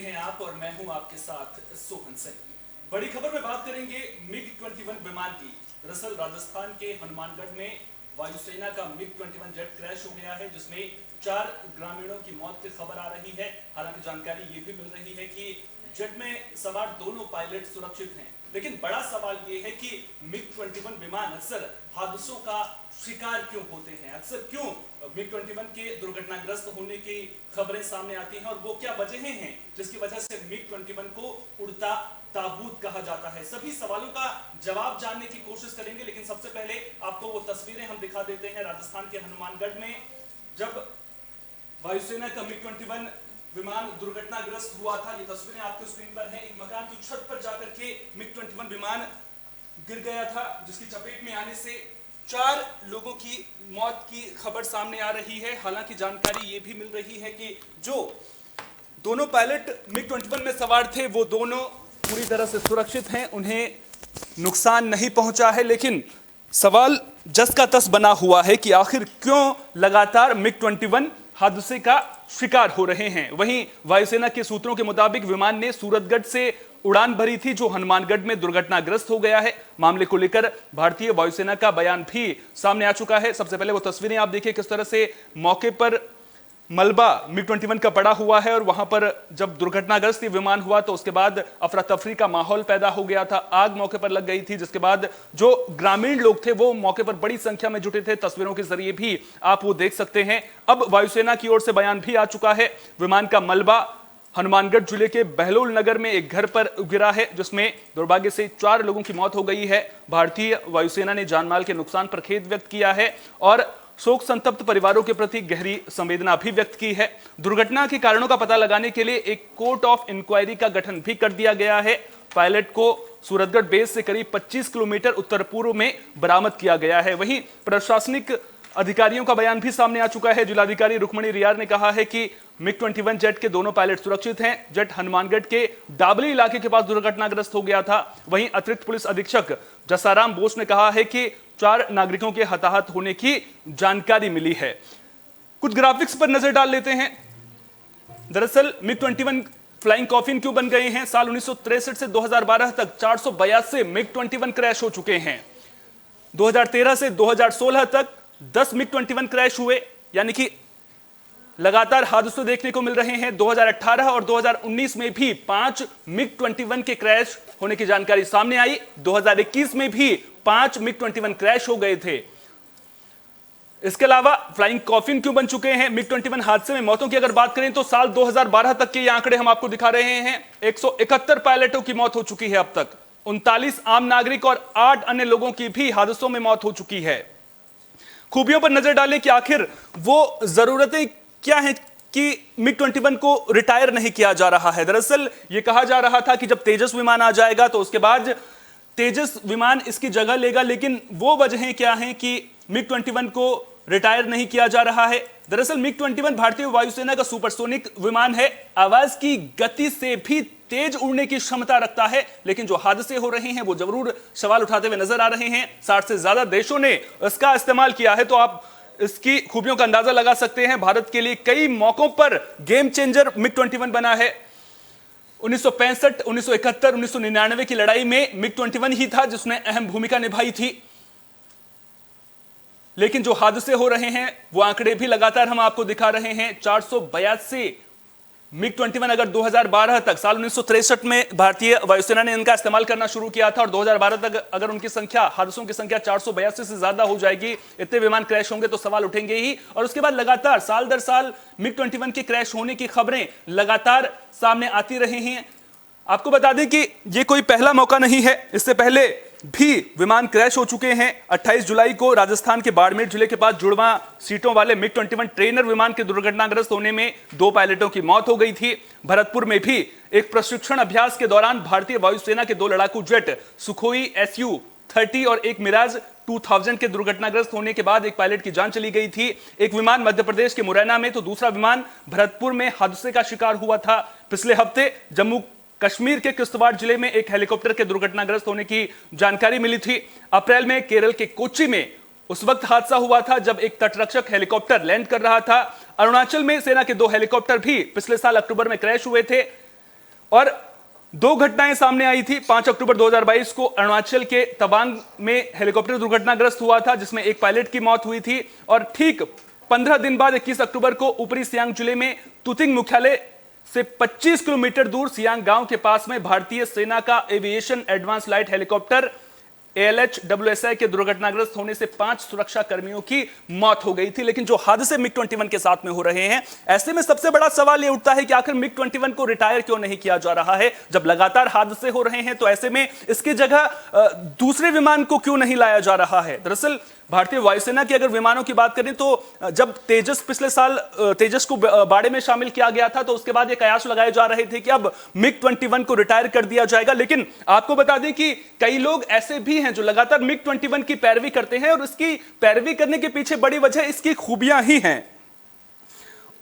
हैं आप और मैं हूं आपके साथ सोहन सिंह। बड़ी खबर में बात करेंगे MiG-21 विमान की। दरअसल राजस्थान के हनुमानगढ़ में वायुसेना का MiG-21 जेट क्रैश हो गया है, जिसमें 4 ग्रामीणों की मौत की खबर आ रही है। हालांकि जानकारी ये भी मिल रही है कि जेट में सवार दोनों पायलट सुरक्षित हैं, लेकिन बड़ा सवाल ये है कि MiG-21 विमान अक्सर हादसों का शिकार क्यों होते हैं, अक्सर क्यों MiG-21 के दुर्घटनाग्रस्त होने की खबरें सामने आती हैं और वो क्या वजहें हैं जिसकी वजह से MiG-21 को उड़ता ताबूत कहा जाता है। सभी सवालों का जवाब जानने की कोशिश करेंगे, लेकिन सबसे पहले आपको वो तस्वीरें हम दिखा देते हैं राजस्थान के हनुमानगढ़ में, जब वायुसेना का MiG-21 विमान दुर्घटनाग्रस्त हुआ था। ये तस्वीरें आपके स्क्रीन पर हैं। एक मकान की छत पर जाकर के MiG-21 विमान गिर गया था, जिसकी चपेट में आने से 4 लोगों की मौत की खबर सामने आ रही है। हालांकि जानकारी ये भी मिल रही है कि जो दोनों पायलट MiG-21 में सवार थे वो दोनों पूरी तरह से सुरक्षित हैं, उन्हें नुकसान नहीं पहुंचा है। लेकिन सवाल जस का तस बना हुआ है कि आखिर क्यों लगातार MiG-21 हादसे का शिकार हो रहे हैं। वहीं वायुसेना के सूत्रों के मुताबिक विमान ने सूरतगढ़ से उड़ान भरी थी, जो हनुमानगढ़ में दुर्घटनाग्रस्त हो गया है। मामले को लेकर भारतीय वायुसेना का बयान भी सामने आ चुका है। सबसे पहले वो तस्वीरें आप देखिए किस तरह से मौके पर मलबा MiG-21 का पड़ा हुआ है और वहां पर जब दुर्घटनाग्रस्त विमान हुआ तो उसके बाद अफरा तफरी का माहौल पैदा हो गया था। आग मौके पर लग गई थी, जिसके बाद जो ग्रामीण लोग थे वो मौके पर बड़ी संख्या में जुटे थे। तस्वीरों के जरिए भी आप वो देख सकते हैं। अब वायुसेना की ओर से बयान भी आ चुका है। विमान का मलबा हनुमानगढ़ जिले के बहलोल नगर में एक घर पर गिरा है, जिसमें दुर्भाग्य से 4 लोगों की मौत हो गई है। भारतीय वायुसेना ने जानमाल के नुकसान पर खेद व्यक्त किया है और शोक संतप्त परिवारों के प्रति गहरी संवेदना भी व्यक्त की है। दुर्घटना के कारणों का पता लगाने के लिए एक कोर्ट ऑफ इंक्वायरी का गठन भी कर दिया गया है। पायलट को सूरतगढ़ बेस से करीब 25 किलोमीटर उत्तर पूर्व में बरामद किया गया है। वहीं प्रशासनिक अधिकारियों का बयान भी सामने आ चुका है। जिलाधिकारी रुक्मणी रियार ने कहा है कि MiG-21 जेट के दोनों पायलट सुरक्षित हैं। जेट हनुमानगढ़ के डाबली इलाके के पास दुर्घटनाग्रस्त हो गया था। वहीं अतिरिक्त पुलिस अधीक्षक जसाराम बोस ने कहा है कि 4 नागरिकों के हताहत होने की जानकारी मिली है। कुछ ग्राफिक्स पर नजर डाल लेते हैं। दरअसल MiG-21 फ्लाइंग कॉफिन क्यों बन गए हैं? साल 1963 से 2012 तक 482 MiG-21 क्रैश हो चुके हैं। 2013 से 2016 तक 10 MiG-21 क्रैश हुए, यानी कि लगातार हादसे देखने को मिल रहे हैं। 2018 और 2019 में भी 5 MiG-21 के क्रैश होने की जानकारी सामने आई। 2021 में भी 5 MiG-21 क्रैश हो गए थे। इसके अलावा फ्लाइंग कॉफिन क्यों बन चुके हैं? MiG-21 हादसे में मौतों की अगर बात करें तो साल 2012 तक के ये आंकड़े हम आपको दिखा रहे हैं। 171 पायलटों की मौत हो चुकी है अब तक। 39 आम नागरिक और 8 अन्य लोगों की भी हादसों में मौत हो चुकी है। खूबियों पर नजर डालें कि आखिर वो जरूरतें क्या है कि MiG-21 को रिटायर नहीं किया जा रहा है। दरअसल यह कहा जा रहा था कि जब तेजस विमान आ जाएगा तो उसके बाद तेजस विमान इसकी जगह लेगा, लेकिन वो वजहें क्या हैं कि MiG-21 को रिटायर नहीं किया जा रहा है? दरअसल MiG-21 भारतीय वायुसेना का सुपरसोनिक विमान है। आवाज की गति से भी तेज उड़ने की क्षमता रखता है, लेकिन जो हादसे हो रहे हैं वो जरूर सवाल उठाते हुए नजर आ रहे हैं। 60 से ज्यादा देशों ने इसका इस्तेमाल किया है, तो आप इसकी खूबियों का अंदाजा लगा सकते हैं। भारत के लिए कई मौकों पर गेम चेंजर MiG-21 बना है। 1965, 1971, 1999 की लड़ाई में MiG-21 ही था जिसने अहम भूमिका निभाई थी। लेकिन जो हादसे हो रहे हैं वो आंकड़े भी लगातार हम आपको दिखा रहे हैं। 482 MiG-21 अगर 2012 तक, साल 1963 में भारतीय वायुसेना ने इनका इस्तेमाल करना शुरू किया था और 2012 तक अगर उनकी संख्या, हादसों की संख्या 482 से ज्यादा हो जाएगी, इतने विमान क्रैश होंगे तो सवाल उठेंगे ही। और उसके बाद लगातार साल दर साल MiG-21 के क्रैश होने की खबरें लगातार सामने आती रही हैं। आपको बता दें कि यह कोई पहला मौका नहीं है, इससे पहले भी विमान क्रैश हो चुके हैं। 28 जुलाई को राजस्थान के बाड़मेर जिले के पास जुड़वा सीटों वाले MiG-21 ट्रेनर विमान के दुर्घटनाग्रस्त होने में 2 पायलटों की मौत हो गई थी। भरतपुर में भी एक प्रशिक्षण अभ्यास के दौरान भारतीय वायुसेना के 2 लड़ाकू जेट सुखोई Su-30 और एक मिराज 2000 के दुर्घटनाग्रस्त होने के बाद एक पायलट की जान चली गई थी। एक विमान मध्य प्रदेश के मुरैना में तो दूसरा विमान भरतपुर में हादसे का शिकार हुआ था। पिछले हफ्ते जम्मू कश्मीर के किश्तवाड़ जिले में एक हेलीकॉप्टर के दुर्घटनाग्रस्त होने की जानकारी मिली थी। अप्रैल में केरल के कोच्चि में उस वक्त हादसा हुआ था जब एक तटरक्षक हेलीकॉप्टर लैंड कर रहा था। अरुणाचल में सेना के 2 हेलीकॉप्टर भी पिछले साल अक्टूबर में क्रैश हुए थे। और दो घटनाएं सामने आई थी। 5 अक्टूबर 2022 को अरुणाचल के तवांग में हेलीकॉप्टर दुर्घटनाग्रस्त हुआ था, जिसमें एक पायलट की मौत हुई थी। और ठीक 15 दिन बाद 21 अक्टूबर को ऊपरी सियांग जिले में तुतिंग मुख्यालय से 25 किलोमीटर दूर सियांग गांव के पास में भारतीय सेना का aviation advance light helicopter ALH-WSI के दुर्घटनाग्रस्त होने से 5 सुरक्षा कर्मियों की मौत हो गई थी। लेकिन जो हादसे MiG-21 के साथ में हो रहे हैं, ऐसे में सबसे बड़ा सवाल यह उठता है कि आखिर MiG-21 को रिटायर क्यों नहीं किया जा रहा है। जब लगातार हादसे हो रहे हैं तो ऐसे में इसकी जगह दूसरे विमान को क्यों नहीं लाया जा रहा है। दरअसल भारतीय वायुसेना की अगर विमानों की बात करें तो जब तेजस पिछले साल तेजस को बाड़े में शामिल किया गया था, तो उसके बाद ये कयास लगाए जा रहे थे कि अब MiG-21 को रिटायर कर दिया जाएगा। लेकिन आपको बता दें कि कई लोग ऐसे भी हैं जो लगातार MiG-21 की पैरवी करते हैं, और इसकी पैरवी करने के पीछे बड़ी वजह इसकी खूबियां ही हैं।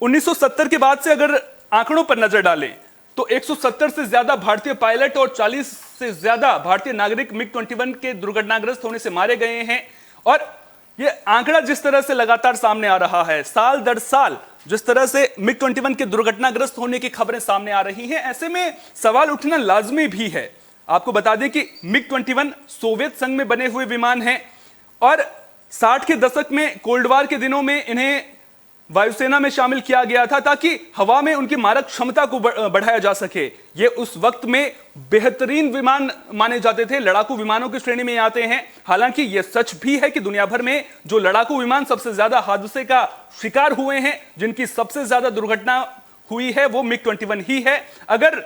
1970 के बाद से अगर आंकड़ों पर नजर डालें तो 170 से ज्यादा भारतीय पायलट और 40 से ज्यादा भारतीय नागरिक MiG-21 के दुर्घटनाग्रस्त होने से मारे गए हैं। और यह आंकड़ा जिस तरह से लगातार सामने आ रहा है, साल दर साल जिस तरह से MiG-21 के दुर्घटनाग्रस्त होने की खबरें सामने आ रही हैं, ऐसे में सवाल उठना लाजमी भी है। आपको बता दें कि MiG-21 सोवियत संघ में बने हुए विमान हैं और 60 के दशक में कोल्ड वार के दिनों में इन्हें वायुसेना में शामिल किया गया था ताकि हवा में उनकी मारक क्षमता को बढ़ाया जा सके। ये उस वक्त में बेहतरीन विमान माने जाते थे, लड़ाकू विमानों की श्रेणी में आते हैं। हालांकि यह सच भी है कि दुनिया भर में जो लड़ाकू विमान सबसे ज्यादा हादसे का शिकार हुए हैं, जिनकी सबसे ज्यादा दुर्घटना हुई है, वो MiG-21 ही है। अगर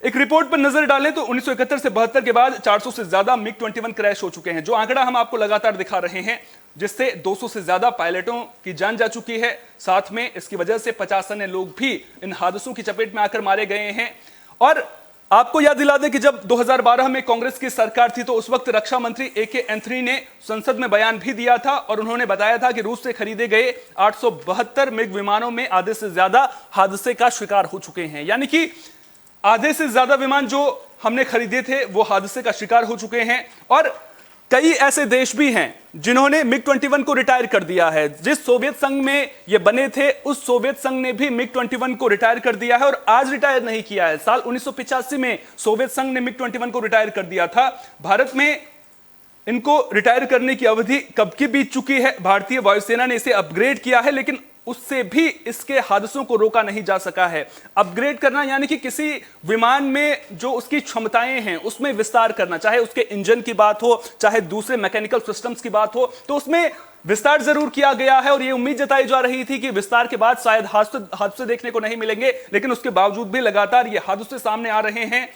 एक रिपोर्ट पर नजर डालें तो 1971 से 72 के बाद 400 से ज्यादा MiG-21 क्रैश हो चुके हैं, जो आंकड़ा हम आपको लगातार दिखा रहे हैं, जिससे 200 से ज्यादा पायलटों की जान जा चुकी है। साथ में इसकी वजह से 50 अन्य लोग भी इन हादसों की चपेट में आकर मारे गए हैं। और आपको याद दिला दें कि जब 2012 में कांग्रेस की सरकार थी तो उस वक्त रक्षा मंत्री AK एंथनी ने संसद में बयान भी दिया था और उन्होंने बताया था कि रूस से खरीदे गए 872 मिग विमानों में आधे से ज्यादा हादसे का शिकार हो चुके हैं। यानी कि आधे से ज्यादा विमान जो हमने खरीदे थे वो हादसे का शिकार हो चुके हैं। और कई ऐसे देश भी हैं जिन्होंने MiG-21 को रिटायर कर दिया है। जिस सोवियत संघ में ये बने थे, उस सोवियत संघ ने भी MiG-21 को रिटायर कर दिया है और आज रिटायर नहीं किया है। साल 1985 में सोवियत संघ ने MiG-21 को रिटायर कर दिया था। भारत में इनको रिटायर करने की अवधि कब की बीत चुकी है। भारतीय वायुसेना ने इसे अपग्रेड किया है, लेकिन उससे भी इसके हादसों को रोका नहीं जा सका है। अपग्रेड करना यानी कि किसी विमान में जो उसकी क्षमताएं हैं उसमें विस्तार करना, चाहे उसके इंजन की बात हो, चाहे दूसरे मैकेनिकल सिस्टम्स की बात हो, तो उसमें विस्तार जरूर किया गया है। और यह उम्मीद जताई जा रही थी कि विस्तार के बाद शायद हादसे देखने को नहीं मिलेंगे, लेकिन उसके बावजूद भी लगातार ये हादसे सामने आ रहे हैं।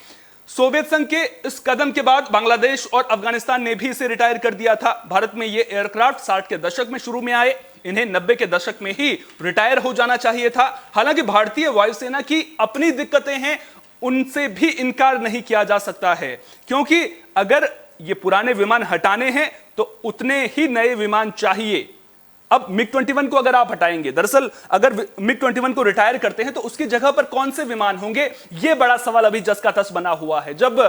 सोवियत संघ के इस कदम के बाद बांग्लादेश और अफगानिस्तान ने भी इसे रिटायर कर दिया था। भारत में ये एयरक्राफ्ट 60 के दशक में शुरू में आए, इन्हें 90 के दशक में ही रिटायर हो जाना चाहिए था। हालांकि भारतीय वायुसेना की अपनी दिक्कतें हैं, उनसे भी इनकार नहीं किया जा सकता है, क्योंकि अगर ये पुराने विमान हटाने हैं तो उतने ही नए विमान चाहिए। अब MiG-21 को अगर आप हटाएंगे, दरअसल अगर MiG-21 को रिटायर करते हैं तो उसकी जगह पर कौन से विमान होंगे, यह बड़ा सवाल अभी जस का तस बना हुआ है। जब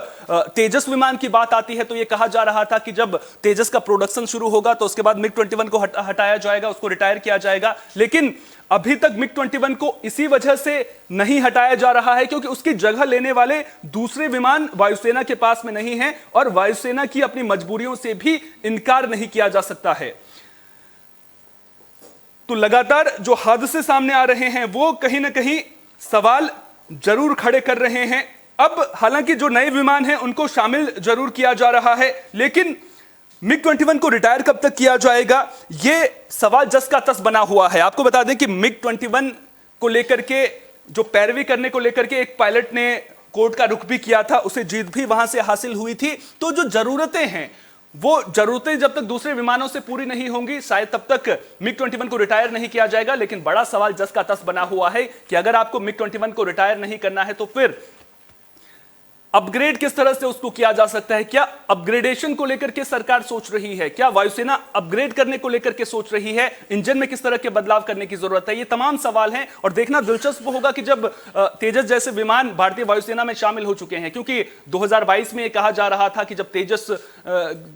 तेजस विमान की बात आती है तो यह कहा जा रहा था कि जब तेजस का प्रोडक्शन शुरू होगा तो उसके बाद MiG-21 को हटाया जाएगा, उसको रिटायर किया जाएगा। लेकिन अभी तक MiG-21 को इसी वजह से नहीं हटाया जा रहा है क्योंकि उसकी जगह लेने वाले दूसरे विमान वायुसेना के पास में नहीं है और वायुसेना की अपनी मजबूरियों से भी इनकार नहीं किया जा सकता है। तो लगातार जो हादसे सामने आ रहे हैं वो कहीं ना कहीं सवाल जरूर खड़े कर रहे हैं। अब हालांकि जो नए विमान हैं उनको शामिल जरूर किया जा रहा है, लेकिन MiG-21 को रिटायर कब तक किया जाएगा, यह सवाल जस का तस बना हुआ है। आपको बता दें कि MiG-21 को लेकर के जो पैरवी करने को लेकर के एक पायलट ने कोर्ट का रुख भी किया था, उसे जीत भी वहां से हासिल हुई थी। तो जो जरूरतें हैं, वो जरूरतें जब तक दूसरे विमानों से पूरी नहीं होंगी, शायद तब तक MiG-21 को रिटायर नहीं किया जाएगा। लेकिन बड़ा सवाल जस का तस बना हुआ है कि अगर आपको MiG-21 को रिटायर नहीं करना है तो फिर अपग्रेड किस तरह से उसको किया जा सकता है? क्या अपग्रेडेशन को लेकर के सरकार सोच रही है? क्या वायुसेना अपग्रेड करने को लेकर के सोच रही है? इंजन में किस तरह के बदलाव करने की जरूरत है? ये तमाम सवाल हैं और देखना दिलचस्प होगा कि जब तेजस जैसे विमान भारतीय वायुसेना में शामिल हो चुके हैं, क्योंकि 2022 में यह कहा जा रहा था कि जब तेजस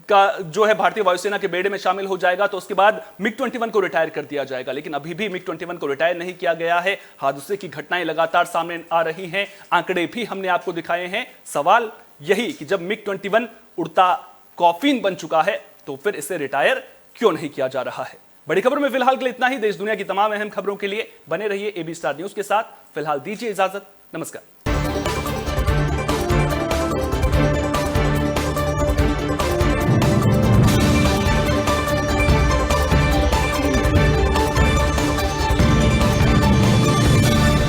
का जो है भारतीय वायुसेना के बेड़े में शामिल हो जाएगा तो उसके बाद MiG-21 को रिटायर कर दिया जाएगा, लेकिन अभी भी MiG-21 को रिटायर नहीं किया गया है। हादसे की घटनाएं लगातार सामने आ रही हैं, आंकड़े भी हमने आपको दिखाए हैं। सवाल यही कि जब MiG-21 उड़ता कॉफिन बन चुका है तो फिर इसे रिटायर क्यों नहीं किया जा रहा है? बड़ी खबर में फिलहाल के लिए इतना ही। देश दुनिया की तमाम अहम खबरों के लिए बने रहिए AB स्टार न्यूज के साथ। फिलहाल दीजिए इजाजत, नमस्कार।